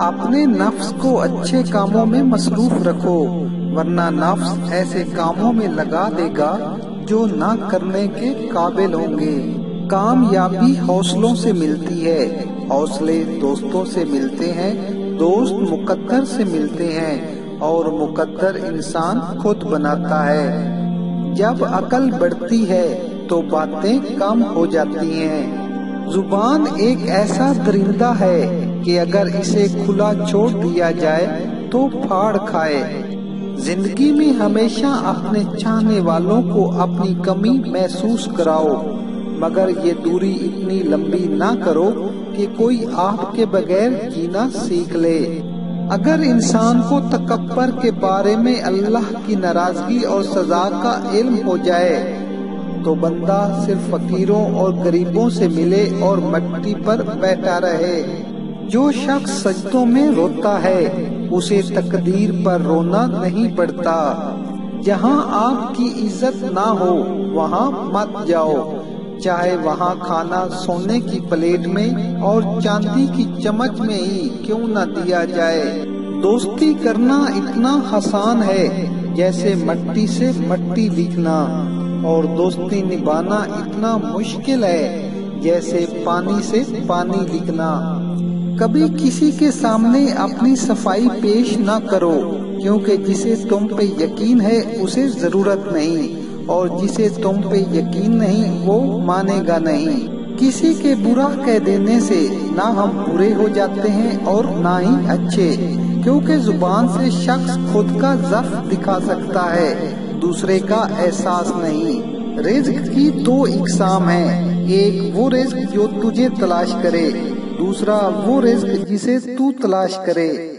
اپنے نفس کو اچھے کاموں میں مصروف رکھو، ورنہ نفس ایسے کاموں میں لگا دے گا جو نہ کرنے کے قابل ہوں گے۔ کامیابی حوصلوں سے ملتی ہے، حوصلے دوستوں سے ملتے ہیں، دوست مقدر سے ملتے ہیں، اور مقدر انسان خود بناتا ہے۔ جب عقل بڑھتی ہے تو باتیں کم ہو جاتی ہیں۔ زبان ایک ایسا درندہ ہے کہ اگر اسے کھلا چھوڑ دیا جائے تو پھاڑ کھائے۔ زندگی میں ہمیشہ اپنے چاہنے والوں کو اپنی کمی محسوس کراؤ، مگر یہ دوری اتنی لمبی نہ کرو کہ کوئی آپ کے بغیر جینا سیکھ لے۔ اگر انسان کو تکبر کے بارے میں اللہ کی ناراضگی اور سزا کا علم ہو جائے تو بندہ صرف فقیروں اور غریبوں سے ملے اور مٹی پر بیٹھا رہے۔ جو شخص سجدوں میں روتا ہے اسے تقدیر پر رونا نہیں پڑتا۔ جہاں آپ کی عزت نہ ہو وہاں مت جاؤ، چاہے وہاں کھانا سونے کی پلیٹ میں اور چاندی کی چمچ میں ہی کیوں نہ دیا جائے۔ دوستی کرنا اتنا آسان ہے جیسے مٹی سے مٹی لکھنا، اور دوستی نبھانا اتنا مشکل ہے جیسے پانی سے پانی لکھنا۔ کبھی کسی کے سامنے اپنی صفائی پیش نہ کرو، کیونکہ جسے تم پہ یقین ہے اسے ضرورت نہیں، اور جسے تم پہ یقین نہیں وہ مانے گا نہیں۔ کسی کے برا کہہ دینے سے نہ ہم برے ہو جاتے ہیں اور نہ ہی اچھے، کیونکہ زبان سے شخص خود کا ضعف دکھا سکتا ہے، دوسرے کا احساس نہیں۔ رزق کی دو اقسام ہیں، ایک وہ رزق جو تجھے تلاش کرے، دوسرا وہ رزق جسے تو تلاش کرے۔